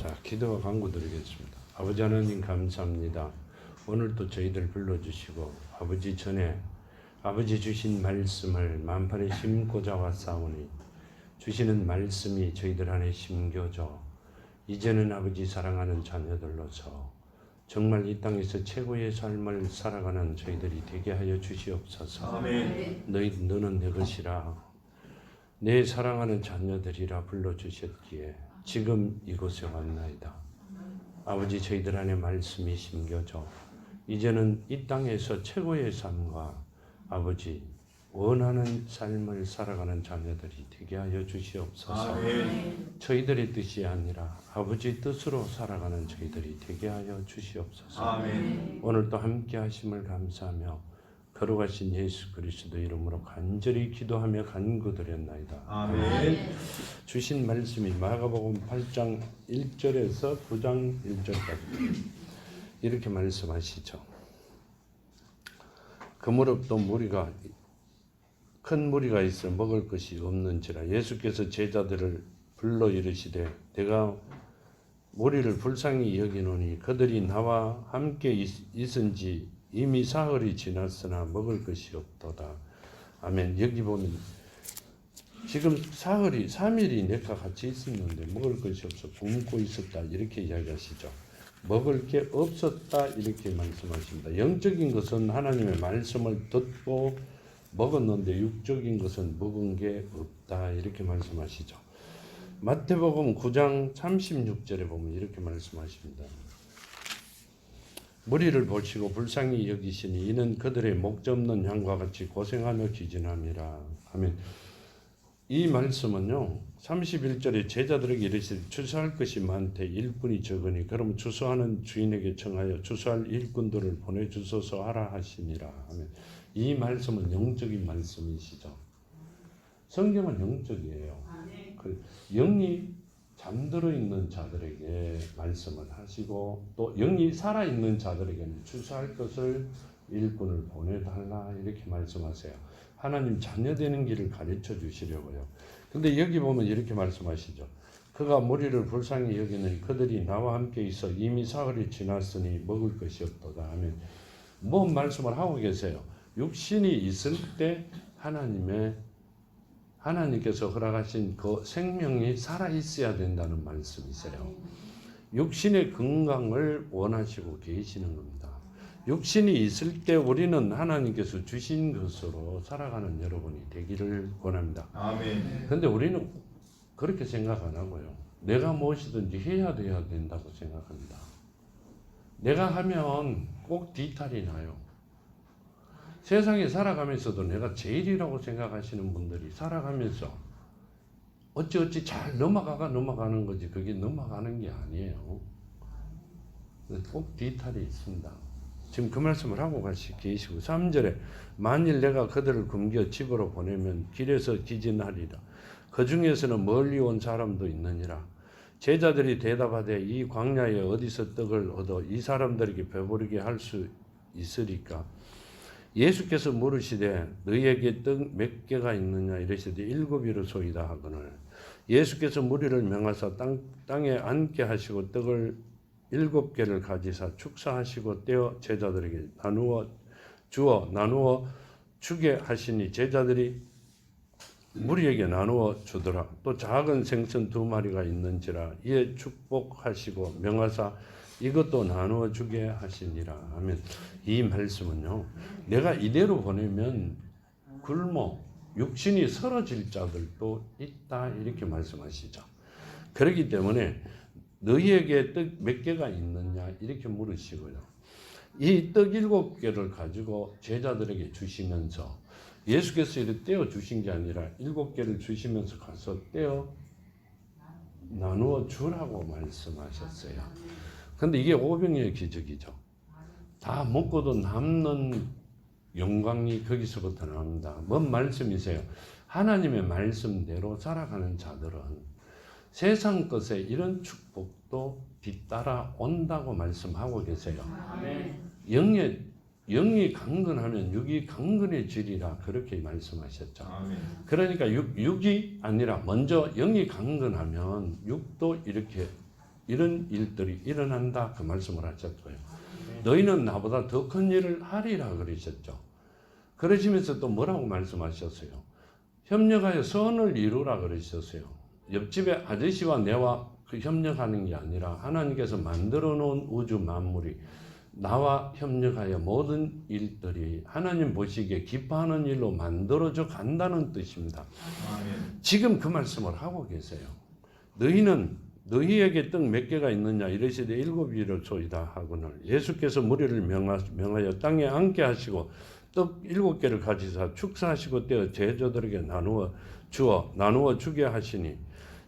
자, 기도와 간구 드리겠습니다. 아버지 하나님 감사합니다. 오늘 또 저희들 불러주시고 아버지 전에 아버지 주신 말씀을 만판에 심고자 왔사오니 주시는 말씀이 저희들 안에 심겨져 이제는 아버지 사랑하는 자녀들로서 정말 이 땅에서 최고의 삶을 살아가는 저희들이 되게 하여 주시옵소서. 아멘. 너는 내 것이라 내 사랑하는 자녀들이라 불러주셨기에 지금 이곳에 왔나이다. 아버지 저희들 안에 말씀이 심겨져 이제는 이 땅에서 최고의 삶과 아버지 원하는 삶을 살아가는 자녀들이 되게 하여 주시옵소서. 아멘. 저희들의 뜻이 아니라 아버지 뜻으로 살아가는 저희들이 되게 하여 주시옵소서. 아멘. 오늘도 함께 하심을 감사하며 걸어가신 예수 그리스도 이름으로 간절히 기도하며 간구드렸나이다. 아멘. 주신 말씀이 마가복음 8장 1절에서 9장 1절까지 이렇게 말씀하시죠. 그 무렵도 큰 무리가 있어 먹을 것이 없는지라 예수께서 제자들을 불러 이르시되 내가 무리를 불쌍히 여기노니 그들이 나와 함께 있은지 이미 사흘이 지났으나 먹을 것이 없도다. 아멘. 여기 보면 지금 사흘이 3일이 내가 같이 있었는데 먹을 것이 없어 굶고 있었다 이렇게 이야기하시죠. 먹을 게 없었다 이렇게 말씀하십니다. 영적인 것은 하나님의 말씀을 듣고 먹었는데 육적인 것은 먹은 게 없다 이렇게 말씀하시죠. 마태복음 9장 36절에 보면 이렇게 말씀하십니다. 무리를 보시고 불쌍히 여기시니 이는 그들의 목젖없는 양과 같이 고생하며 기진함이라 하면 이 말씀은요 31절에 제자들에게 이르시되 추수할 것이 많되 일꾼이 적으니 그러면 추수하는 주인에게 청하여 추수할 일꾼들을 보내주소서 하라 하시니라 하면 이 말씀은 영적인 말씀이시죠. 성경은 영적이에요. 그 영이 잠들어 있는 자들에게 말씀을 하시고 또 영이 살아있는 자들에게는 추수할 것을 일꾼을 보내달라 이렇게 말씀하세요. 하나님 자녀 되는 길을 가르쳐 주시려고요. 근데 여기 보면 이렇게 말씀하시죠. 그가 무리를 불쌍히 여기는 그들이 나와 함께 있어 이미 사흘이 지났으니 먹을 것이 없도다 하면 뭔 말씀을 하고 계세요. 육신이 있을 때 하나님께서 허락하신 그 생명이 살아 있어야 된다는 말씀이세요. 육신의 건강을 원하시고 계시는 겁니다. 육신이 있을 때 우리는 하나님께서 주신 것으로 살아가는 여러분이 되기를 원합니다. 아멘. 그런데 우리는 그렇게 생각 안 하고요. 내가 무엇이든지 해야 된다고 생각합니다. 내가 하면 꼭 뒤탈이 나요. 세상에 살아가면서도 내가 제일이라고 생각하시는 분들이 살아가면서 어찌 잘 넘어가는 거지 그게 넘어가는 게 아니에요. 꼭 뒤탈이 있습니다. 지금 그 말씀을 하고 계시고 3절에 만일 내가 그들을 굶겨 집으로 보내면 길에서 기진하리라. 그 중에서는 멀리 온 사람도 있느니라. 제자들이 대답하되 이 광야에 어디서 떡을 얻어 이 사람들에게 배부르게 할 수 있으리까? 예수께서 물으시되 너희에게 떡 몇 개가 있느냐 이르시되 7이로소이다 하거늘 예수께서 무리를 명하사 땅에 앉게 하시고 떡을 7개를 가지사 축사하시고 떼어 제자들에게 나누어 주게 하시니 제자들이 무리에게 나누어 주더라. 또 작은 생선 2마리가 있는지라 이에 축복하시고 명하사 이것도 나누어 주게 하시니라 하면 이 말씀은요 내가 이대로 보내면 굶어 육신이 쓰러질 자들도 있다 이렇게 말씀하시죠. 그렇기 때문에 너희에게 떡 몇 개가 있느냐 이렇게 물으시고요. 이 떡 7개를 가지고 제자들에게 주시면서 예수께서 이렇게 떼어 주신 게 아니라 7개를 주시면서 가서 떼어 나누어 주라고 말씀하셨어요. 근데 이게 오병이의 기적이죠. 다 먹고도 남는 영광이 거기서부터 나옵니다. 뭔 말씀이세요? 하나님의 말씀대로 살아가는 자들은 세상 것에 이런 축복도 뒤따라 온다고 말씀하고 계세요. 영이 강건하면 육이 강건해지리라 그렇게 말씀하셨죠. 그러니까 육이 아니라 먼저 영이 강건하면 육도 이렇게 이런 일들이 일어난다 그 말씀을 하셨고요. 너희는 나보다 더 큰 일을 하리라 그러셨죠. 그러시면서 또 뭐라고 말씀하셨어요? 협력하여 선을 이루라 그러셨어요. 옆집에 아저씨와 내와 그 협력하는 게 아니라 하나님께서 만들어 놓은 우주 만물이 나와 협력하여 모든 일들이 하나님 보시기에 기뻐하는 일로 만들어져 간다는 뜻입니다. 지금 그 말씀을 하고 계세요. 너희에게 떡 몇 개가 있느냐 이르시되 7개를 소이다 하거늘 예수께서 무리를 명하여 땅에 앉게 하시고 떡 7개를 가지사 축사하시고 떼어 제자들에게 나누어 주게 하시니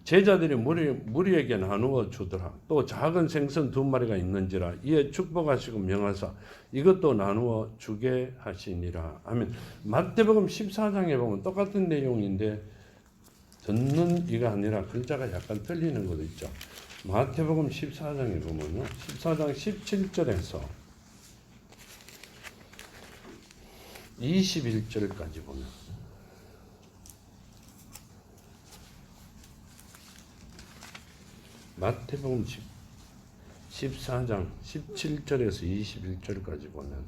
제자들이 무리에게 나누어 주더라. 또 작은 생선 2마리가 있는지라 이에 축복하시고 명하사 이것도 나누어 주게 하시니라. 아멘. 마태복음 14장에 보면 똑같은 내용인데 듣는 이가 아니라 글자가 약간 틀리는 것도 있죠. 마태복음 14장에 보면요. 14장 17절에서 21절까지 보면 마태복음 14장 17절에서 21절까지 보면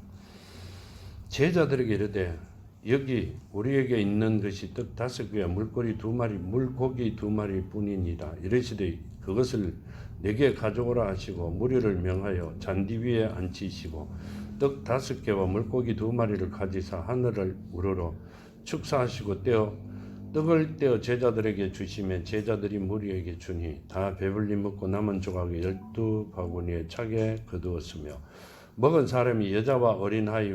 제자들에게 이르되 여기 우리에게 있는 것이 떡 5개와 물고기 2마리 뿐이니라. 이르시되 그것을 내게 가져오라 하시고 무리를 명하여 잔디 위에 앉히시고 떡 5개와 물고기 2마리를 가지사 하늘을 우러러 축사하시고 떡을 떼어 제자들에게 주시면 제자들이 무리에게 주니 다 배불리 먹고 남은 조각이 12바구니에 차게 거두었으며 먹은 사람이 여자와 어린아이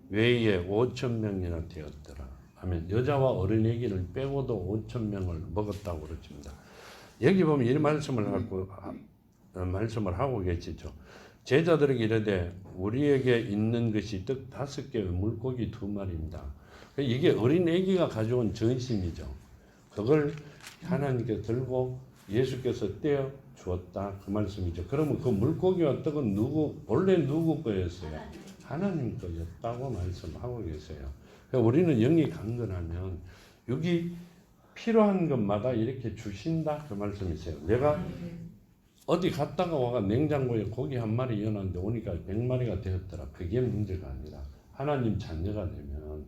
외에 5,000명이나 되었더라. 아멘. 여자와 어린애기를 빼고도 5,000명을 먹었다고 그러십니다. 여기 보면 이 말씀을 하고 계시죠. 제자들에게 이르되 우리에게 있는 것이 떡 5개 물고기 2마리입니다. 이게 어린애기가 가져온 전심이죠. 그걸 하나님께 들고 예수께서 떼어 주었다 그 말씀이죠. 그러면 그 물고기와 떡은 원래 누구 거였어요? 하나님 거였다고 말씀하고 계세요. 우리는 영이 강건하면 여기 필요한 것마다 이렇게 주신다 그 말씀이세요. 내가 어디 갔다가 와가 냉장고에 고기 1마리 이어놨는데 오니까 100마리가 되었더라. 그게 문제가 아니라 하나님 자녀가 되면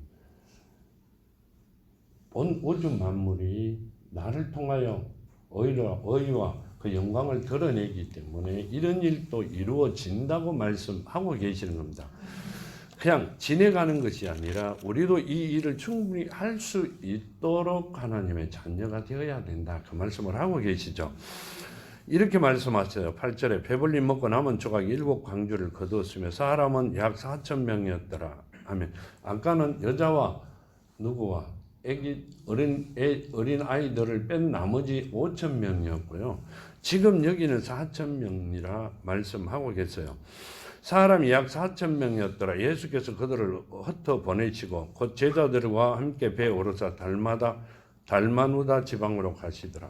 온 우주 만물이 나를 통하여 의와 그 영광을 드러내기 때문에 이런 일도 이루어진다고 말씀하고 계시는 겁니다. 그냥 지내가는 것이 아니라 우리도 이 일을 충분히 할 수 있도록 하나님의 자녀가 되어야 된다 그 말씀을 하고 계시죠. 이렇게 말씀하셔요. 8절에 배불리 먹고 남은 조각 7광주를 거두었으며 사람은 약 4,000명이었더라. 아멘. 아까는 여자와 누구와 어린 아이들을 뺀 나머지 5,000명이었고요. 지금 여기는 4,000명이라 말씀하고 계세요. 사람이 약 4,000명이었더라. 예수께서 그들을 흩어 보내시고 곧 제자들과 함께 배에 오르사 달마누다 지방으로 가시더라.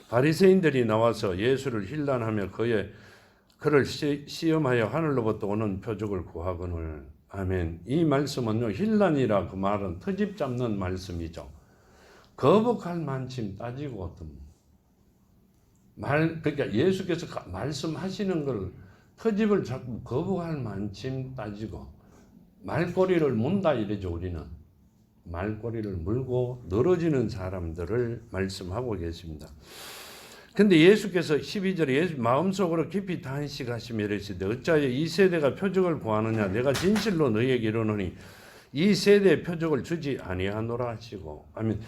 바리새인들이 나와서 예수를 힐난하며 그를 시험하여 하늘로부터 오는 표적을 구하거늘. 아멘. 이 말씀은요, 힐난이라 그 말은 트집 잡는 말씀이죠. 거북할 만침 따지고 그러니까 예수께서 말씀하시는 걸 트집을 잡고 거북할 만침 따지고 말꼬리를 문다 이러죠. 우리는 말꼬리를 물고 늘어지는 사람들을 말씀하고 계십니다. 근데 예수께서 12절에 마음속으로 깊이 탄식하시며 이르시되 어찌하여 이 세대가 표적을 구하느냐 내가 진실로 너희에게 이르노니 이 세대에 표적을 주지 아니하노라 하시고 아멘.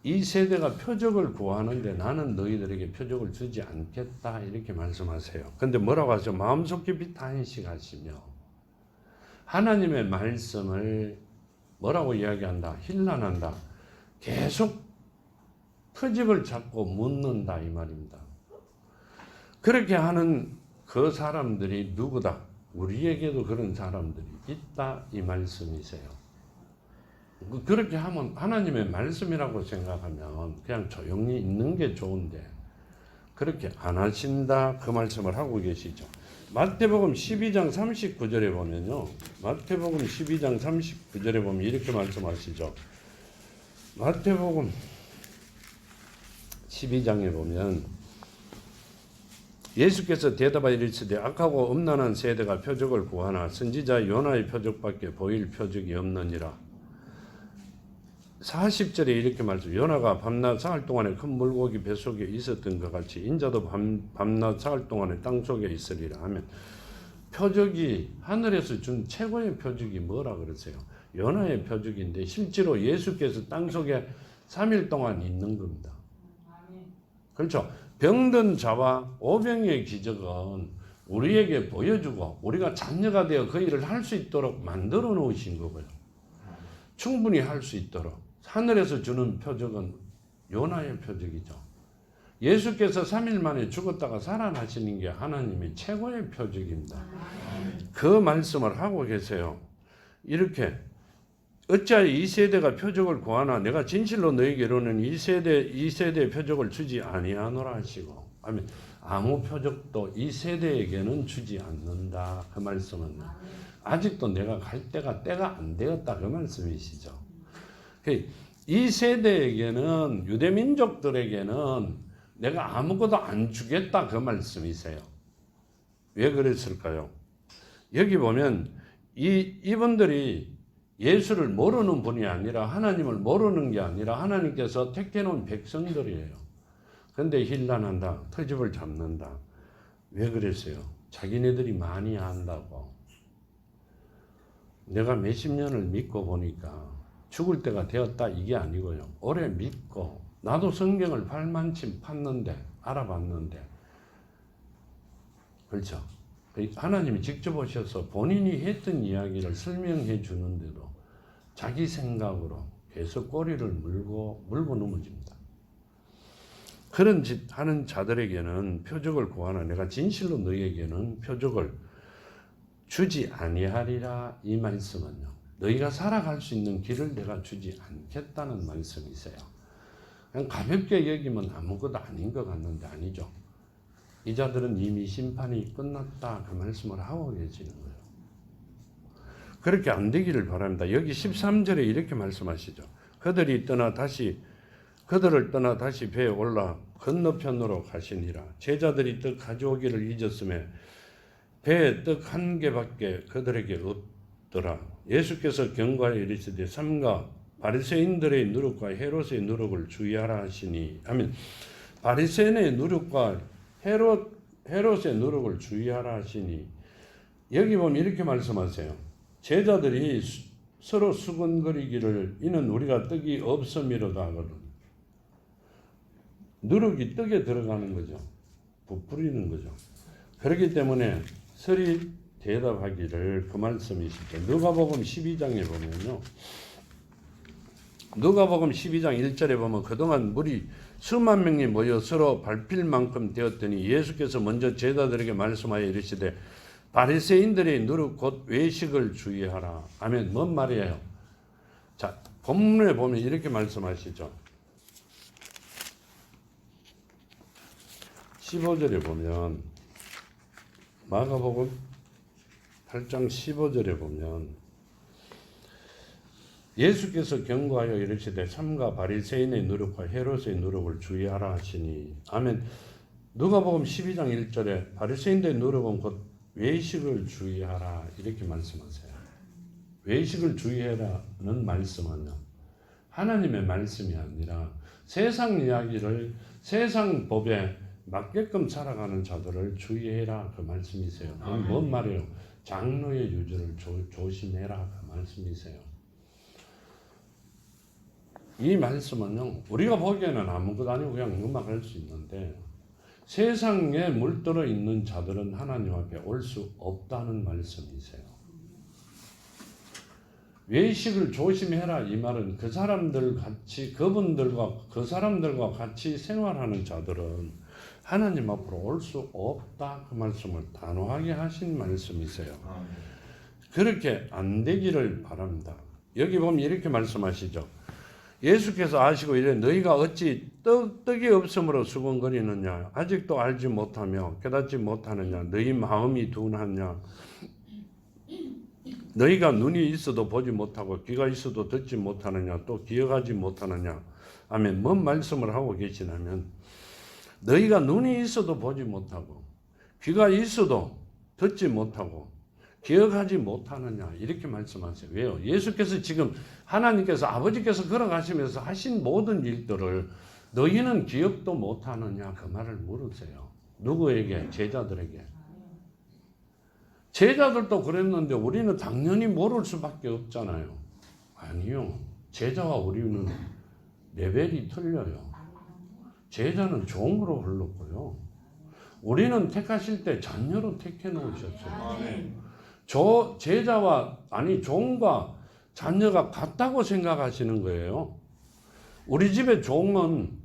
이 세대가 표적을 구하는데 나는 너희들에게 표적을 주지 않겠다 이렇게 말씀하세요. 근데 뭐라고 하죠? 마음속 깊이 탄식하시며 하나님의 말씀을 뭐라고 이야기한다? 힐난한다. 계속 트집을 잡고 묻는다 이 말입니다. 그렇게 하는 그 사람들이 누구다? 우리에게도 그런 사람들이 있다 이 말씀이세요. 그렇게 하면 하나님의 말씀이라고 생각하면 그냥 조용히 있는 게 좋은데 그렇게 안 하신다 그 말씀을 하고 계시죠. 마태복음 12장 39절에 보면요. 마태복음 12장 39절에 보면 이렇게 말씀하시죠. 마태복음 12장에 보면 예수께서 대답하여 이르시되 악하고 음란한 세대가 표적을 구하나 선지자 요나의 표적밖에 보일 표적이 없느니라. 40절에 이렇게 말씀. 요나가 밤낮 사흘 동안에 큰 물고기 뱃속에 있었던 것 같이 인자도 밤낮 사흘 동안에 땅속에 있으리라 하면, 표적이 하늘에서 준 최고의 표적이 뭐라 그러세요? 요나의 표적인데 실제로 예수께서 땅속에 3일 동안 있는 겁니다. 그렇죠? 병든 자와 오병이의 기적은 우리에게 보여주고 우리가 자녀가 되어 그 일을 할 수 있도록 만들어 놓으신 거고요. 충분히 할 수 있도록 하늘에서 주는 표적은 요나의 표적이죠. 예수께서 3일 만에 죽었다가 살아나시는 게 하나님의 최고의 표적입니다. 그 말씀을 하고 계세요. 이렇게 어찌하여 이 세대가 표적을 구하나 내가 진실로 너에게 이르는 이 세대의 표적을 주지 아니하노라 하시고, 아멘. 아무 표적도 이 세대에게는 주지 않는다. 그 말씀은 아직도 내가 갈 때가 안 되었다. 그 말씀이시죠. 이 세대에게는, 유대민족들에게는 내가 아무것도 안 주겠다. 그 말씀이세요. 왜 그랬을까요? 여기 보면 이분들이 예수를 모르는 분이 아니라, 하나님을 모르는 게 아니라 하나님께서 택해놓은 백성들이에요. 근데 힐난한다, 터집을 잡는다. 왜 그랬어요? 자기네들이 많이 안다고. 내가 몇십 년을 믿고 보니까 죽을 때가 되었다 이게 아니고요. 오래 믿고 나도 성경을 발만침 팠는데, 알아봤는데, 그렇죠? 하나님이 직접 오셔서 본인이 했던 이야기를 설명해 주는데도 자기 생각으로 계속 꼬리를 물고 넘어집니다. 그런 짓 하는 자들에게는 표적을 구하나 내가 진실로 너희에게는 표적을 주지 아니하리라. 이 말씀은요, 너희가 살아갈 수 있는 길을 내가 주지 않겠다는 말씀이세요. 그냥 가볍게 여기면 아무것도 아닌 것 같는데 아니죠. 이 자들은 이미 심판이 끝났다. 그 말씀을 하고 계시는 거예요. 그렇게 안 되기를 바랍니다. 여기 13절에 이렇게 말씀하시죠. 그들을 떠나 다시 배에 올라 건너편으로 가시니라. 제자들이 떡 가져오기를 잊었음에 배에 떡 한 개밖에 그들에게 없더라. 예수께서 경고하여 이르시되 삼가 바리새인들의 누룩과 헤롯의 누룩을 주의하라 하시니, 하면 바리새인의 누룩과 헤롯의 누룩을 주의하라 하시니, 여기 보면 이렇게 말씀하세요. 제자들이 서로 수근거리기를 이는 우리가 떡이 없음이로다 하거든. 누룩이 떡에 들어가는 거죠. 부풀리는 거죠. 그렇기 때문에 서리 대답하기를, 그 말씀이시죠. 누가복음 12장에 보면요, 누가복음 12장 1절에 보면 그동안 물이 수만 명이 모여 서로 밟힐 만큼 되었더니 예수께서 먼저 제자들에게 말씀하여 이르시되 바리새인들의 누룩 곧 외식을 주의하라. 아멘. 뭔 말이에요? 자, 본문에 보면 이렇게 말씀하시죠. 15절에 보면, 마가복음 8장 15절에 보면 예수께서 경고하여 이르시되 삼가 바리새인의 누룩과 헤롯의 누룩을 주의하라 하시니, 아멘. 누가복음 12장 1절에 바리새인들의 누룩은 곧 외식을 주의하라 이렇게 말씀하세요. 외식을 주의해라는 말씀은요, 하나님의 말씀이 아니라 세상 이야기를, 세상 법에 맞게끔 살아가는 자들을 주의해라 그 말씀이세요. 그럼 뭔 말이에요? 장로의 유죄를 조심해라 그 말씀이세요. 이 말씀은요, 우리가 보기에는 아무것도 아니고 그냥 음악할 수 있는데, 세상에 물들어 있는 자들은 하나님 앞에 올 수 없다는 말씀이세요. 외식을 조심해라 이 말은 그 사람들 같이, 그 사람들과 같이 생활하는 자들은 하나님 앞으로 올 수 없다 그 말씀을 단호하게 하신 말씀이세요. 그렇게 안 되기를 바랍니다. 여기 보면 이렇게 말씀하시죠. 예수께서 아시고 이래 너희가 어찌 떡이 없음으로 수군거리느냐, 아직도 알지 못하며 깨닫지 못하느냐, 너희 마음이 둔하냐, 너희가 눈이 있어도 보지 못하고 귀가 있어도 듣지 못하느냐, 또 기억하지 못하느냐. 아멘. 뭔 말씀을 하고 계시냐면 너희가 눈이 있어도 보지 못하고 귀가 있어도 듣지 못하고 기억하지 못하느냐 이렇게 말씀하세요. 왜요? 예수께서 지금 하나님께서 아버지께서 걸어가시면서 하신 모든 일들을 너희는 기억도 못하느냐 그 말을 물으세요. 누구에게? 제자들에게. 제자들도 그랬는데 우리는 당연히 모를 수밖에 없잖아요. 아니요. 제자와 우리는 레벨이 틀려요. 제자는 종으로 흘렀고요. 우리는 택하실 때 자녀로 택해 놓으셨어요. 제자와 종과 자녀가 같다고 생각하시는 거예요. 우리 집의 종은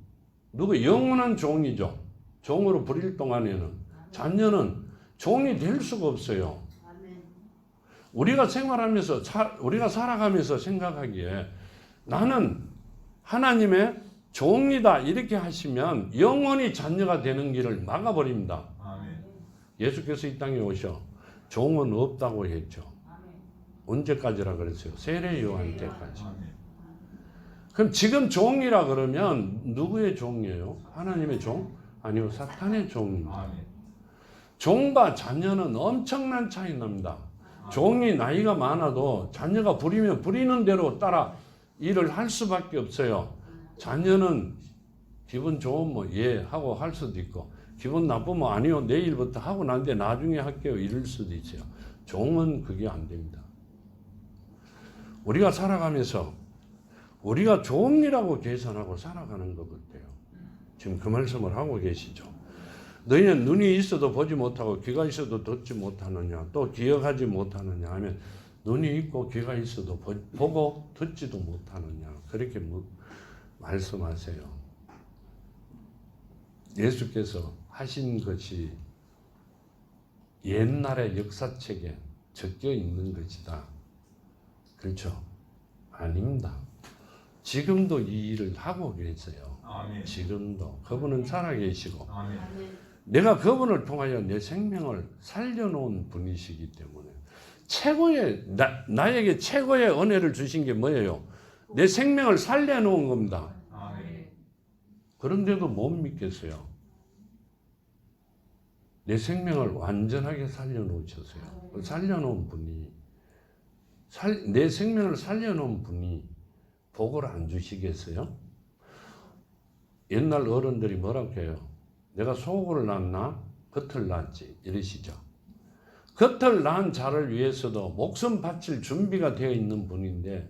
영원한 종이죠. 종으로 부릴 동안에는 자녀는 종이 될 수가 없어요. 우리가 생활하면서 우리가 살아가면서 생각하기에 나는 하나님의 종이다 이렇게 하시면 영원히 자녀가 되는 길을 막아버립니다. 예수께서 이 땅에 오셔 종은 없다고 했죠. 언제까지라 그랬어요? 세례 요한 때까지. 그럼 지금 종이라 그러면 누구의 종이에요? 하나님의 종? 아니요, 사탄의 종입니다. 종과 자녀는 엄청난 차이 납니다. 종이 나이가 많아도 자녀가 부리면 부리는 대로 따라 일을 할 수밖에 없어요. 자녀는 기분 좋으면 예 하고 할 수도 있고 기분 나쁘면 아니요 내일부터 하고 난데 나중에 할게요 이럴 수도 있어요. 종은 그게 안 됩니다. 우리가 살아가면서 우리가 종이라고 계산하고 살아가는 것 같아요. 지금 그 말씀을 하고 계시죠. 너희는 눈이 있어도 보지 못하고 귀가 있어도 듣지 못하느냐 또 기억하지 못하느냐 하면 눈이 있고 귀가 있어도 보고 듣지도 못하느냐 그렇게 말씀하세요. 예수께서 하신 것이 옛날의 역사책에 적혀 있는 것이다. 그렇죠? 아닙니다. 지금도 이 일을 하고 계세요. 아멘. 지금도 그분은 살아계시고 아멘. 내가 그분을 통하여 내 생명을 살려놓은 분이시기 때문에 최고의 나에게 최고의 은혜를 주신 게 뭐예요? 내 생명을 살려놓은 겁니다. 아멘. 그런데도 못 믿겠어요. 내 생명을 완전하게 살려놓으셨어요. 살려놓은 분이 내 생명을 살려놓은 분이 복을 안 주시겠어요? 옛날 어른들이 뭐라고 해요? 내가 속을 낳나 겉을 낳지 이러시죠. 겉을 낳은 자를 위해서도 목숨 바칠 준비가 되어 있는 분인데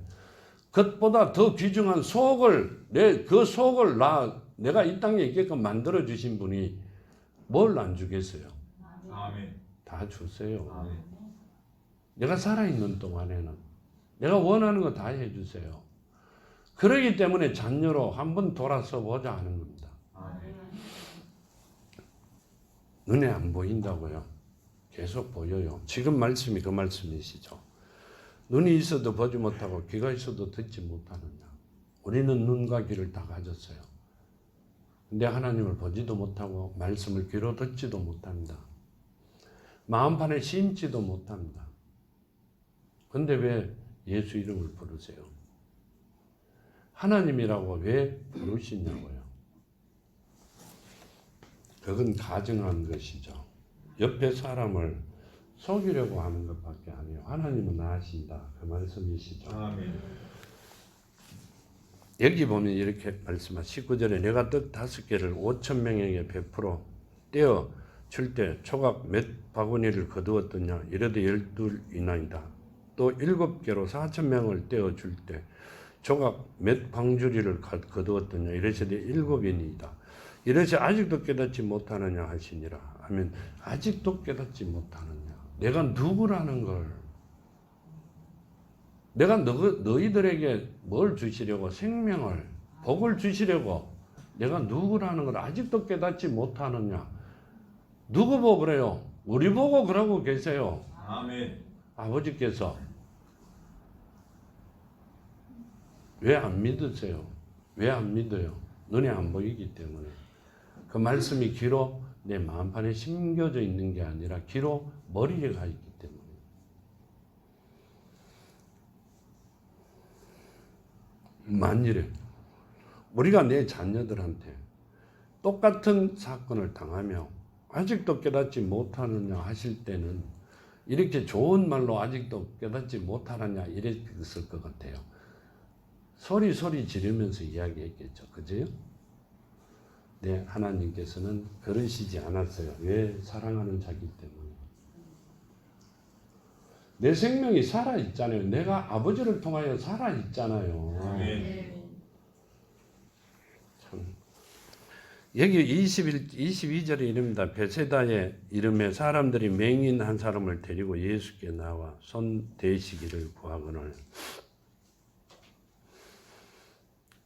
겉보다 더 귀중한 속을 그 속을 내가 이 땅에 있게끔 만들어 주신 분이 뭘 안 주겠어요? 아멘. 다 주세요. 아멘. 내가 살아있는 동안에는 내가 원하는 거 다 해주세요. 그러기 때문에 자녀로 한번 돌아서 보자 하는 겁니다. 아멘. 눈에 안 보인다고요? 계속 보여요. 지금 말씀이 그 말씀이시죠. 눈이 있어도 보지 못하고 귀가 있어도 듣지 못하느냐. 우리는 눈과 귀를 다 가졌어요. 근데 하나님을 보지도 못하고 말씀을 귀로 듣지도 못합니다. 마음판에 심지도 못합니다. 근데 왜 예수 이름을 부르세요? 하나님이라고 왜 부르시냐고요? 그건 가정한 것이죠. 옆에 사람을 속이려고 하는 것밖에 아니에요. 하나님은 아신다. 그 말씀이시죠. 아멘. 여기 보면 이렇게 말씀하시고 19절에 내가 떡 5개를 5,000명에게 베풀어 떼어 줄 때 초각 몇 바구니를 거두었더냐 이래도 12이나이다. 또 7개로 4,000명을 떼어 줄 때 조각 몇 방주리를 거두었더냐 이래서되 7이니이다. 이래서 아직도 깨닫지 못하느냐 하시니라 하면 아직도 깨닫지 못하느냐. 내가 누구라는 걸 내가 너희들에게 뭘 주시려고 생명을 복을 주시려고 내가 누구라는 걸 아직도 깨닫지 못하느냐. 누구 보고 그래요? 우리 보고 그러고 계세요. 아멘. 아버지께서 왜 안 믿으세요? 왜 안 믿어요? 눈에 안 보이기 때문에. 그 말씀이 귀로 내 마음판에 심겨져 있는 게 아니라 귀로 머리에 가 있기 때문에. 만일에 우리가 내 자녀들한테 똑같은 사건을 당하며 아직도 깨닫지 못하느냐 하실 때는 이렇게 좋은 말로 아직도 깨닫지 못하느냐 이랬을 것 같아요. 소리 지르면서 이야기했겠죠. 그죠? 네, 하나님께서는 그러시지 않았어요. 왜? 사랑하는 자기 때문에. 내 생명이 살아있잖아요. 내가 아버지를 통하여 살아있잖아요. 네. 참. 여기 22절에 이릅니다. 베세다의 이름에 사람들이 맹인 한 사람을 데리고 예수께 나와 손 대시기를 구하거늘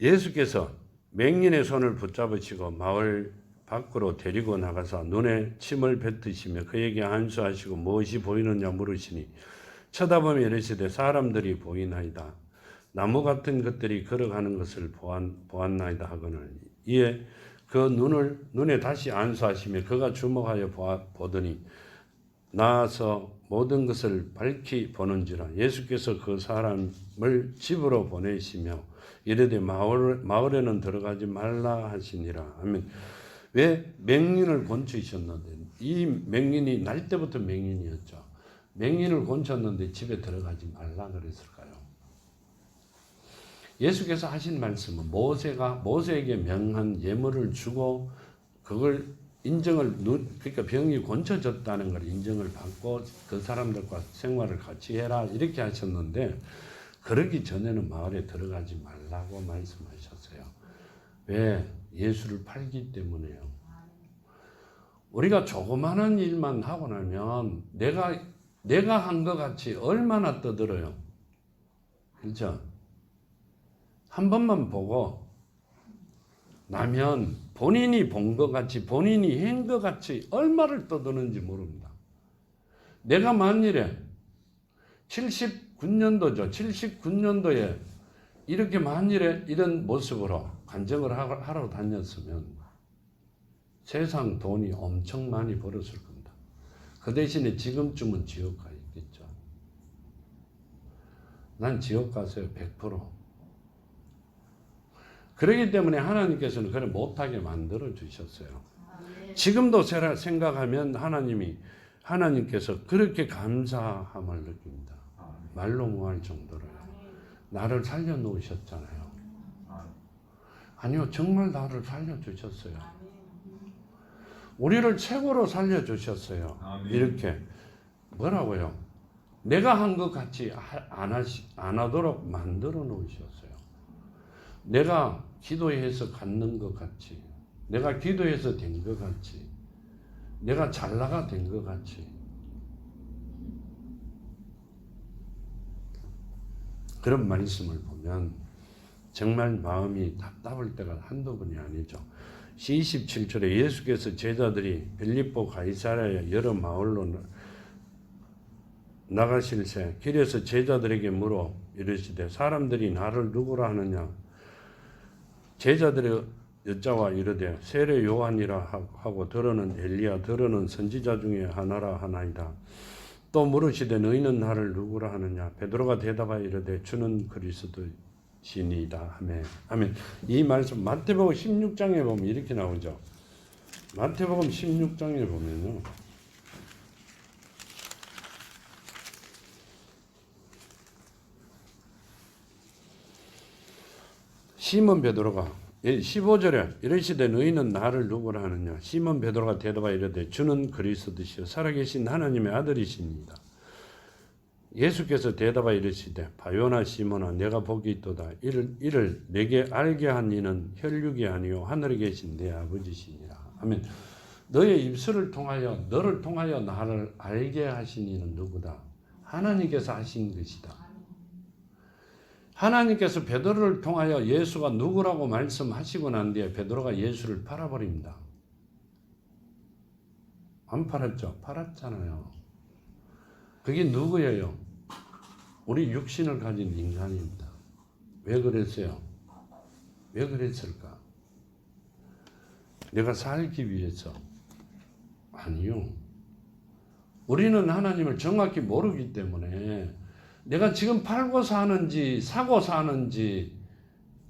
예수께서 맹인의 손을 붙잡으시고 마을 밖으로 데리고 나가서 눈에 침을 뱉으시며 그에게 안수하시고 무엇이 보이느냐 물으시니 쳐다보며 이르시되 사람들이 보이나이다. 나무 같은 것들이 걸어가는 것을 보았나이다 하거늘 이에 그 눈에 다시 안수하시며 그가 주목하여 보더니 나아서 모든 것을 밝히 보는지라. 예수께서 그 사람을 집으로 보내시며 이르되 마을에는 들어가지 말라 하시니라. 아멘. 왜 맹인을 곤치셨는데 이 맹인이 날 때부터 맹인이었죠. 맹인을 곤쳤는데 집에 들어가지 말라 그랬을까요? 예수께서 하신 말씀은 모세에게 명한 예물을 주고 그걸 그러니까 병이 곤쳐졌다는 걸 인정을 받고 그 사람들과 생활을 같이 해라 이렇게 하셨는데 그러기 전에는 마을에 들어가지 말라고 말씀하셨어요. 왜? 예수를 팔기 때문에요. 우리가 조그마한 일만 하고 나면 내가 한 것 같이 얼마나 떠들어요. 그렇죠? 한 번만 보고 나면 본인이 본 것 같이 본인이 한 것 같이 얼마를 떠드는지 모릅니다. 내가 만일에 79년도죠. 79년도에 이렇게 만일에 이런 모습으로 간증을 하러 다녔으면 세상 돈이 엄청 많이 벌었을 겁니다. 그 대신에 지금쯤은 지옥 가 있겠죠. 난 지옥 가서요 100%. 그렇기 때문에 하나님께서는 그를 못하게 만들어 주셨어요. 지금도 생각하면 하나님께서 그렇게 감사함을 느낍니다. 말로 못할 정도로요. 나를 살려놓으셨잖아요. 아니요, 정말 나를 살려주셨어요. 우리를 최고로 살려주셨어요. 이렇게 뭐라고요? 내가 한 것 같이 안 하도록 만들어 놓으셨어요. 내가 기도해서 갖는 것 같이, 내가 기도해서 된 것 같이, 내가 잘나가 된 것 같이. 그런 말씀을 보면 정말 마음이 답답할 때가 한두 번이 아니죠. 27절에 예수께서 제자들이 빌립보 가이사랴의 여러 마을로 나가실새 길에서 제자들에게 물어 이르시되 사람들이 나를 누구라 하느냐. 제자들의 여자와 이르되 세례 요한이라 하고 더러는 엘리야 더러는 선지자 중에 하나라 하나이다. 또 물으시되 너희는 나를 누구라 하느냐. 베드로가 대답하여 이르되 주는 그리스도시니이다 하매. 아멘. 이 말씀 마태복음 16장에 보면 이렇게 나오죠. 마태복음 16장에 보면요. 시몬 베드로가 15절에 이르시되 너희는 나를 누구라 하느냐. 시몬 베드로가 대답하여 이르되 주는 그리스도시요 살아계신 하나님의 아들이십니다. 예수께서 대답하여 이르시되 바요나 시몬아 내가 복이 있도다. 이를 내게 알게 한 이는 혈육이 아니요 하늘에 계신 내 아버지시니라. 아멘. 너의 입술을 통하여 너를 통하여 나를 알게 하신 이는 누구다? 하나님께서 하신 것이다. 하나님께서 베드로를 통하여 예수가 누구라고 말씀하시고 난 뒤에 베드로가 예수를 팔아버립니다. 안 팔았죠? 팔았잖아요. 그게 누구예요? 우리 육신을 가진 인간입니다. 왜 그랬어요? 왜 그랬을까? 내가 살기 위해서? 아니요. 우리는 하나님을 정확히 모르기 때문에 내가 지금 팔고 사는지 사고 사는지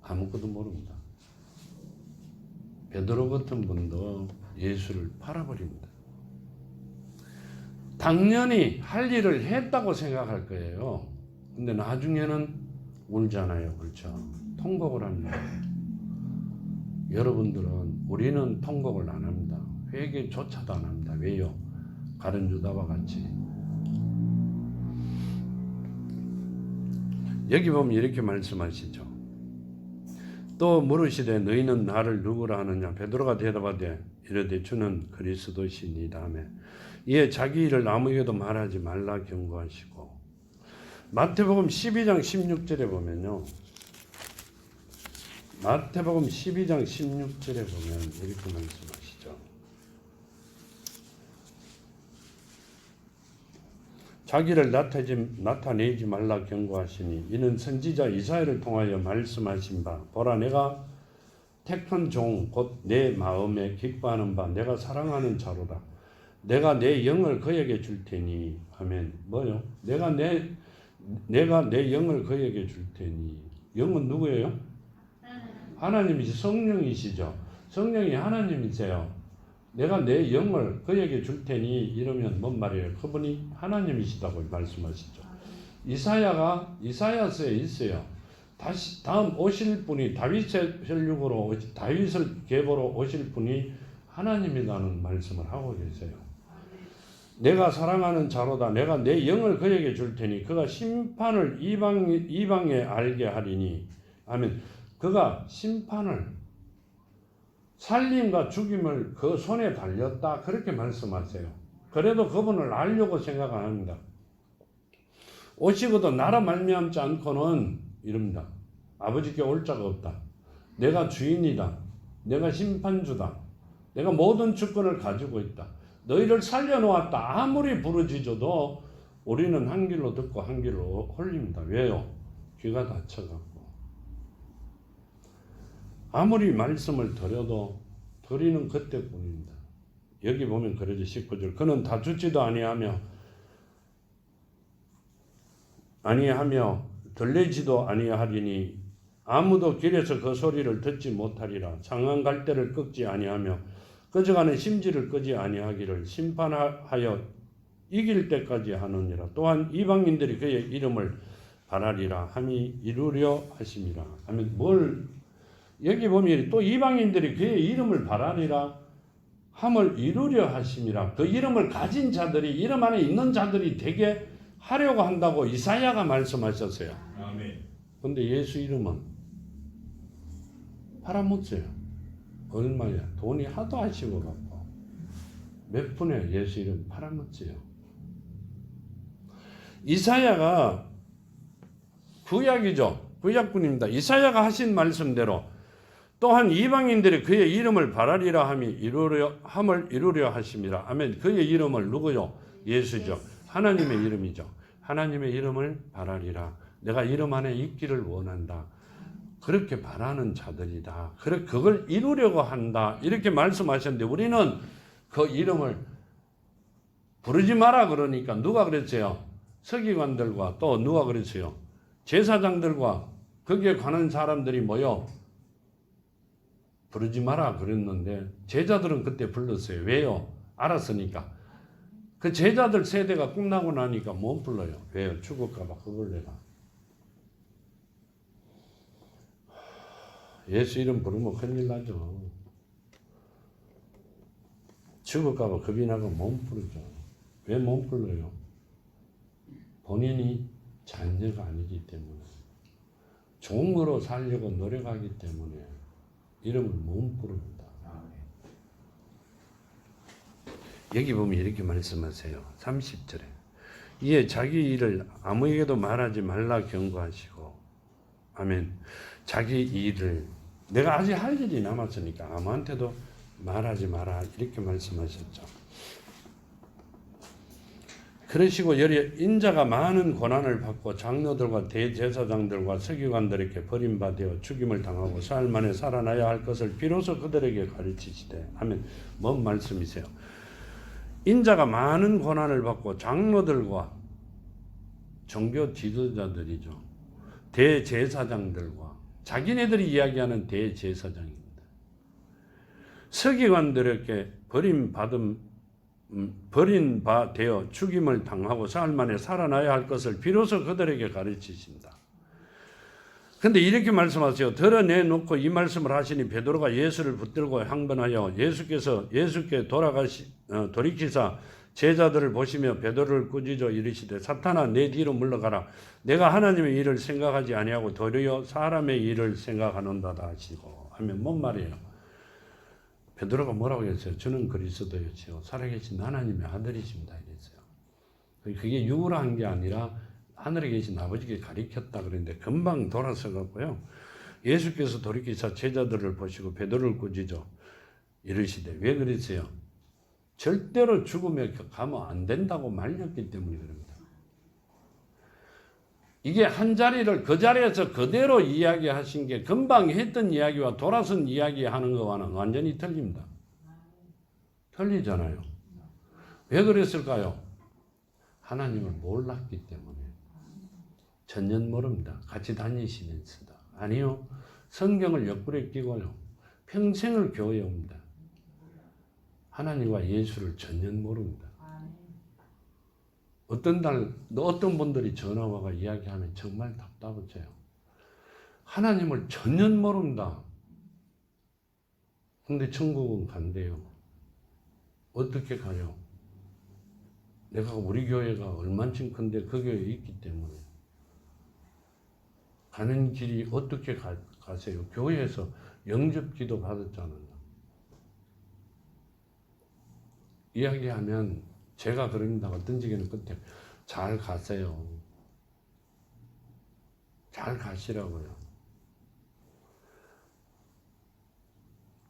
아무것도 모릅니다. 베드로 같은 분도 예수를 팔아버립니다. 당연히 할 일을 했다고 생각할 거예요. 근데 나중에는 울잖아요. 그렇죠? 통곡을 합니다. 여러분들은 우리는 통곡을 안 합니다. 회개조차도 안 합니다. 왜요? 가룟 유다와 같이. 여기 보면 이렇게 말씀하시죠. 또 물으시되 너희는 나를 누구라 하느냐? 베드로가 대답하되 이르되 주는 그리스도시니이다 하며 이에 자기 일을 아무에게도 말하지 말라 경고하시고. 마태복음 12장 16절에 보면요. 마태복음 12장 16절에 보면 이렇게 말씀하시죠. 자기를 나타내지 말라 경고하시니 이는 선지자 이사야를 통하여 말씀하신 바 보라 내가 택한 종 곧 내 마음에 기뻐하는 바 내가 사랑하는 자로다. 내가 내 영을 그에게 줄 테니 하면 뭐요? 내가 내 영을 그에게 줄 테니. 영은 누구예요? 하나님이시 성령이시죠. 성령이 하나님이세요. 내가 내 영을 그에게 줄 테니 이러면 뭔 말이에요? 그분이 하나님이시다고 말씀하시죠. 이사야서에 있어요. 다음 오실 분이 다윗의 혈육으로 다윗을 계보로 오실 분이 하나님이라는 말씀을 하고 계세요. 내가 사랑하는 자로다. 내가 내 영을 그에게 줄 테니 그가 심판을 이방에 알게 하리니. 아멘. 그가 심판을 살림과 죽임을 그 손에 달렸다. 그렇게 말씀하세요. 그래도 그분을 알려고 생각 안 합니다. 오시고도 나라 말미암지 않고는 이럽니다. 아버지께 올 자가 없다. 내가 주인이다. 내가 심판주다. 내가 모든 주권을 가지고 있다. 너희를 살려놓았다. 아무리 부르짖어도 우리는 한 길로 듣고 한 길로 홀립니다. 왜요? 귀가 닫혀갖고. 아무리 말씀을 드려도 드리는 그때뿐입니다. 여기 보면 그러죠. 19절. 그는 다 듣지도 아니하며 들리지도 아니하리니 아무도 길에서 그 소리를 듣지 못하리라. 장한 갈대를 꺾지 아니하며 꺼져가는 심지를 끄지 아니하기를 심판하여 이길 때까지 하느니라. 또한 이방인들이 그의 이름을 바라리라 함이 이루려 하심이라. 하면 여기 보면 또 이방인들이 그의 이름을 바라리라 함을 이루려 하심이라. 그 이름을 가진 자들이, 이름 안에 있는 자들이 되게 하려고 한다고 이사야가 말씀하셨어요. 아멘. 근데 예수 이름은 팔아먹어요. 얼마야? 돈이 하도 아쉬워 갖고 몇 푼에 예수 이름 팔아먹어요. 이사야가 구약이죠. 구약군입니다. 이사야가 하신 말씀대로 또한 이방인들이 그의 이름을 바라리라 함을 이루려 하심이라. 아멘. 그의 이름을 누구요? 예수죠. 하나님의 이름이죠. 하나님의 이름을 바라리라. 내가 이름 안에 있기를 원한다. 그렇게 바라는 자들이다. 그걸 이루려고 한다. 이렇게 말씀하셨는데 우리는 그 이름을 부르지 마라 그러니까 누가 그랬어요? 서기관들과 또 누가 그랬어요? 제사장들과 거기에 관한 사람들이 모여 부르지 마라 그랬는데 제자들은 그때 불렀어요. 왜요? 알았으니까. 그 제자들 세대가 끝나고 나니까 못 불러요. 왜요? 죽을까 봐 겁을 내가. 예수 이름 부르면 큰일 나죠. 죽을까 봐 겁이 나고 못 부르죠. 왜 못 불러요? 본인이 자녀가 아니기 때문에. 종으로 살려고 노력하기 때문에 이름을 못 부릅니다. 여기 보면 이렇게 말씀하세요. 30절에 이에 자기 일을 아무에게도 말하지 말라 경고하시고. 아멘. 자기 일을 내가 아직 할 일이 남았으니까 아무한테도 말하지 마라 이렇게 말씀하셨죠. 그러시고 인자가 많은 고난을 받고 장로들과 대제사장들과 서기관들에게 버림받아 죽임을 당하고 사흘 만에 살아나야 할 것을 비로소 그들에게 가르치시되. 하면 뭔 말씀이세요? 인자가 많은 고난을 받고 장로들과 종교 지도자들이죠. 대제사장들과 자기네들이 이야기하는 대제사장입니다. 서기관들에게 버린 바 되어 죽임을 당하고 사흘 만에 살아나야 할 것을 비로소 그들에게 가르치신다. 근데 이렇게 말씀하세요. 드러내놓고 이 말씀을 하시니 베드로가 예수를 붙들고 항변하여 예수께 돌이키사 제자들을 보시며 베드로를 꾸짖어 이르시되 사탄아 내 뒤로 물러가라. 내가 하나님의 일을 생각하지 아니하고 도리어 사람의 일을 생각하는도다 하시고 하면 뭔 말이에요? 베드로가 뭐라고 했어요? 저는 그리스도였지요. 살아계신 하나님의 아들이십니다. 이랬어요. 그게 육으로 한 게 아니라 하늘에 계신 아버지께 가리켰다 그랬는데 금방 돌아서 갔고요. 예수께서 돌이키사 제자들을 보시고 베드로를 꾸짖어 이르시되 왜 그랬어요? 절대로 죽음에 가면 안 된다고 말렸기 때문에 그럽니다. 이게 한 자리를 그 자리에서 그대로 이야기하신 게 금방 했던 이야기와 돌아선 이야기하는 것과는 완전히 틀립니다. 틀리잖아요. 왜 그랬을까요? 하나님을 몰랐기 때문에. 전혀 모릅니다. 같이 다니시면서도. 아니요. 성경을 옆구리에 끼고요. 평생을 교회에 옵니다. 하나님과 예수를 전혀 모릅니다. 어떤 분들이 전화 와가 이야기하면 정말 답답해져요. 하나님을 전혀 모른다. 근데 천국은 간대요. 어떻게 가요? 내가 우리 교회가 얼만큼 큰데 그 교회에 있기 때문에. 가는 길이 어떻게 가세요? 교회에서 영접기도 받았잖아요. 이야기하면 제가 그럽니다. 던지기는 끝에 잘 가세요. 잘 가시라고요.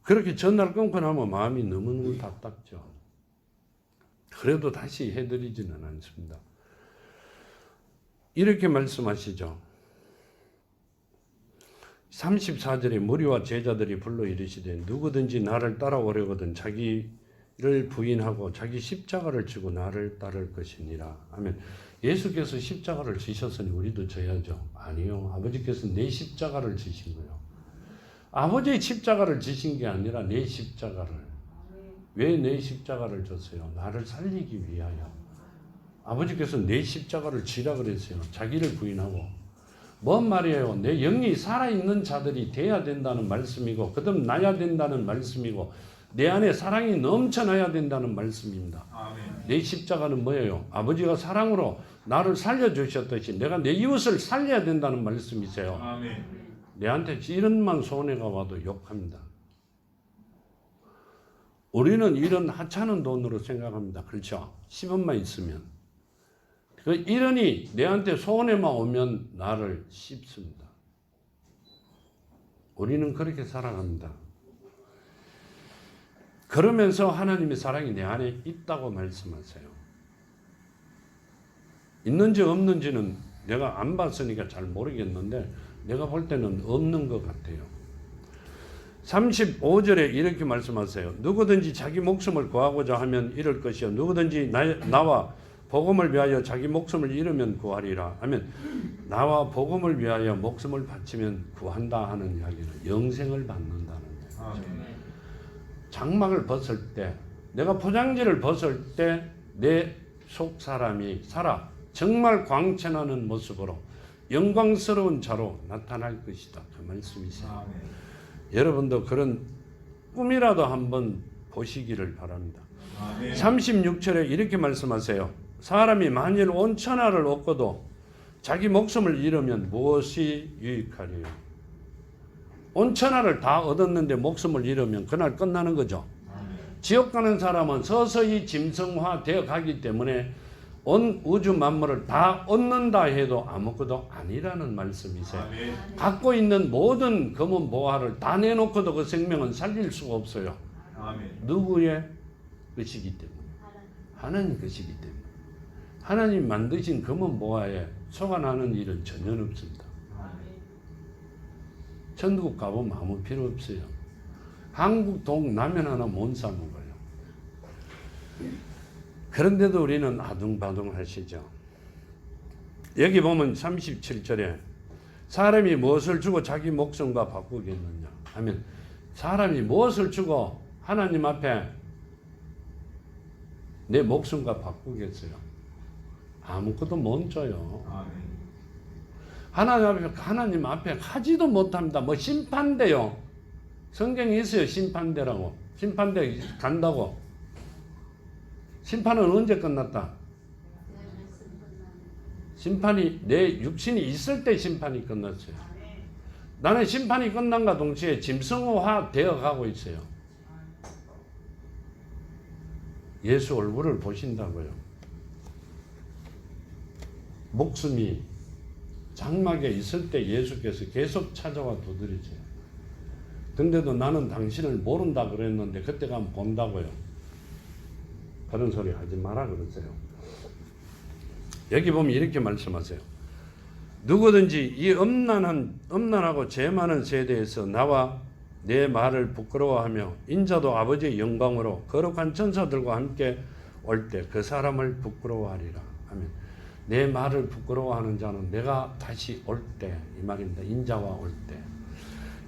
그렇게 전화를 끊고 나면 마음이 너무너무 답답죠. 그래도 다시 해드리지는 않습니다. 이렇게 말씀하시죠. 34절에 무리와 제자들이 불러 이르시되 누구든지 나를 따라오려거든 자기를 부인하고 자기 십자가를 지고 나를 따를 것이니라 하면 예수께서 십자가를 지셨으니 우리도 져야죠. 아니요. 아버지께서 내 십자가를 지신 거예요. 아버지의 십자가를 지신 게 아니라 내 십자가를. 왜 내 십자가를 졌어요? 나를 살리기 위하여. 아버지께서 내 십자가를 지라 그랬어요. 자기를 부인하고. 뭔 말이에요? 내 영이 살아있는 자들이 돼야 된다는 말씀이고 거듭나야 된다는 말씀이고 내 안에 사랑이 넘쳐나야 된다는 말씀입니다. 아멘. 내 십자가는 뭐예요? 아버지가 사랑으로 나를 살려주셨듯이 내가 내 이웃을 살려야 된다는 말씀이세요. 아멘. 내한테 이런만 손해가 와도 욕합니다. 우리는 이런 하찮은 돈으로 생각합니다. 그렇죠? 10원만 있으면. 그 이런이 내한테 손해만 오면 나를 씹습니다. 우리는 그렇게 살아갑니다. 그러면서 하나님의 사랑이 내 안에 있다고 말씀하세요. 있는지 없는지는 내가 안 봤으니까 잘 모르겠는데 내가 볼 때는 없는 것 같아요. 35절에 이렇게 말씀하세요. 누구든지 자기 목숨을 구하고자 하면 잃을 것이요 누구든지 나와 복음을 위하여 자기 목숨을 잃으면 구하리라 하면 나와 복음을 위하여 목숨을 바치면 구한다 하는 이야기는 영생을 받는다는 거예요. 장막을 벗을 때 내가 포장지를 벗을 때 내 속 사람이 살아 정말 광채나는 모습으로 영광스러운 자로 나타날 것이다. 그 말씀이세요. 여러분도 그런 꿈이라도 한번 보시기를 바랍니다. 36절에 이렇게 말씀하세요. 사람이 만일 온 천하를 얻고도 자기 목숨을 잃으면 무엇이 유익하리요? 온 천하를 다 얻었는데 목숨을 잃으면 그날 끝나는 거죠. 지옥 가는 사람은 서서히 짐승화되어 가기 때문에 온 우주 만물을 다 얻는다 해도 아무것도 아니라는 말씀이세요. 갖고 있는 모든 금은 보화를 다 내놓고도 그 생명은 살릴 수가 없어요. 누구의 것이기 때문에? 하나님 것이기 때문에. 하나님 만드신 금은 보화에 속아나는 일은 전혀 없습니다. 천국 가보면 아무 필요 없어요. 한국 동라면 하나 못 사 먹어요. 그런데도 우리는 아둥바둥 하시죠. 여기 보면 37절에 사람이 무엇을 주고 자기 목숨과 바꾸겠느냐 하면 사람이 무엇을 주고 하나님 앞에 내 목숨과 바꾸겠어요? 아무것도 못 줘요. 하나님 앞에 가지도 못합니다. 뭐 심판대요. 성경에 있어요. 심판대라고. 심판대 간다고. 심판은 언제 끝났다? 심판이 내 육신이 있을 때 심판이 끝났어요. 나는 심판이 끝난과 동시에 짐승화 되어 가고 있어요. 예수 얼굴을 보신다고요. 목숨이 장막에 있을 때 예수께서 계속 찾아와 두드리세요. 근데도 나는 당신을 모른다 그랬는데 그때 가면 본다고요. 그런 소리 하지 마라 그러세요. 여기 보면 이렇게 말씀하세요. 누구든지 이 엄난하고 죄 많은 세대에서 나와 내 말을 부끄러워하며 인자도 아버지의 영광으로 거룩한 천사들과 함께 올 때 그 사람을 부끄러워하리라 하면, 내 말을 부끄러워하는 자는 내가 다시 올 때 이 말입니다. 인자와 올 때.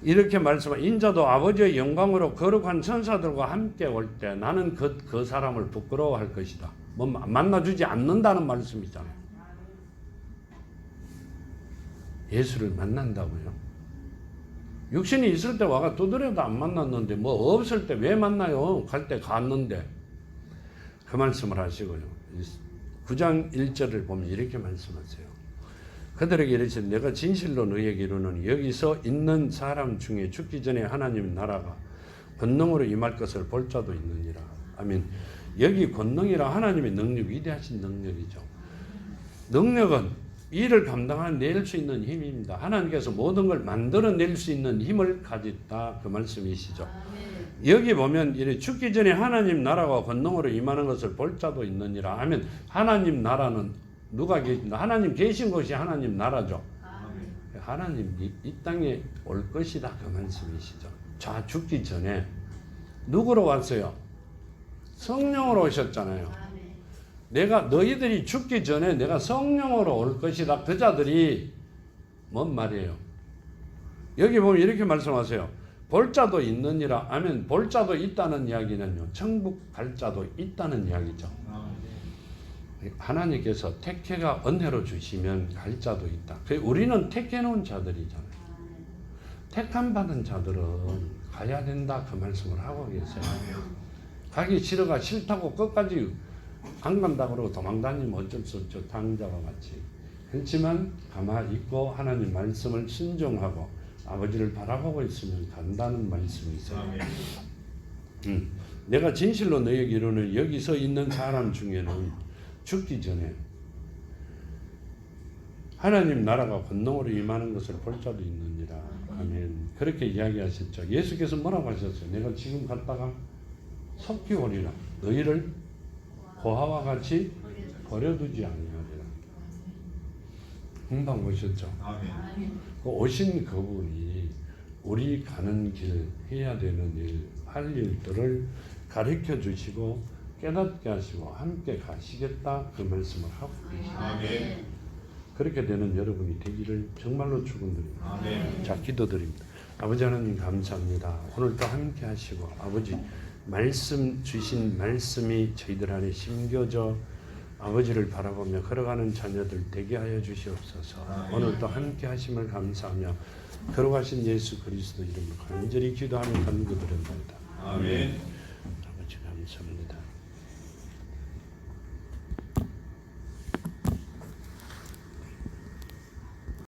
이렇게 말씀하 인자도 아버지의 영광으로 거룩한 천사들과 함께 올 때 나는 그 사람을 부끄러워할 것이다. 뭐 만나주지 않는다는 말씀이잖아요. 예수를 만난다고요? 육신이 있을 때 와가 두드려도 안 만났는데 뭐 없을 때 왜 만나요? 갈 때 갔는데. 그 말씀을 하시고요. 9장 1절을 보면 이렇게 말씀하세요. 그들에게 이르시되 내가 진실로 너희에게 이르노니 여기서 있는 사람 중에 죽기 전에 하나님 나라가 권능으로 임할 것을 볼 자도 있느니라. 아멘. 여기 권능이라 하나님의 능력, 위대하신 능력이죠. 능력은 일을 감당해낼 수 있는 힘입니다. 하나님께서 모든 걸 만들어낼 수 있는 힘을 가졌다 그 말씀이시죠. 여기 보면 이래 죽기 전에 하나님 나라가 권능으로 임하는 것을 볼 자도 있느니라 하면, 하나님 나라는 누가 계신다? 하나님 계신 것이 하나님 나라죠. 하나님 이 땅에 올 것이다 그 말씀이시죠. 자, 죽기 전에 누구로 왔어요? 성령으로 오셨잖아요. 내가 너희들이 죽기 전에 내가 성령으로 올 것이다. 그 자들이 뭔 말이에요? 여기 보면 이렇게 말씀하세요. 볼 자도 있느니라. 아멘. 볼 자도 있다는 이야기는요, 천국 갈 자도 있다는 이야기죠. 하나님께서 택해가 은혜로 주시면 갈 자도 있다. 우리는 택해 놓은 자들이잖아요. 택함 받은 자들은 가야 된다 그 말씀을 하고 계세요. 가기 싫어가 싫다고 끝까지 안 간다 그러고 도망다니면 어쩔 수 없죠. 당자와 같이. 그렇지만 가만히 있고 하나님 말씀을 순종하고 아버지를 바라보고 있으면 간다는 말씀이세요. 내가 진실로 너희에게 이르노니 여기서 있는 사람 중에는 죽기 전에 하나님 나라가 권능으로 임하는 것을 볼 자도 있느니라. 아멘. 그렇게 이야기하셨죠. 예수께서 뭐라고 하셨어요? 내가 지금 갔다가 속히 오리라. 너희를 고아와 같이 버려두지 아니하리라. 금방 오셨죠. 그 오신 그분이 우리 가는 길, 해야 되는 일, 할 일들을 가르쳐 주시고 깨닫게 하시고 함께 가시겠다 그 말씀을 하고 계십니다. 그렇게 되는 여러분이 되기를 정말로 축원드립니다. 자, 기도드립니다. 아버지 하나님 감사합니다. 오늘도 함께 하시고 아버지 말씀 주신 말씀이 저희들 안에 심겨져 아버지를 바라보며 걸어가는 자녀들 되게 하여 주시옵소서. 오늘도 함께 하심을 감사하며 걸어가신 예수 그리스도 이름으로 간절히 기도하며 간구드립니다. 아멘. 아버지 감사합니다.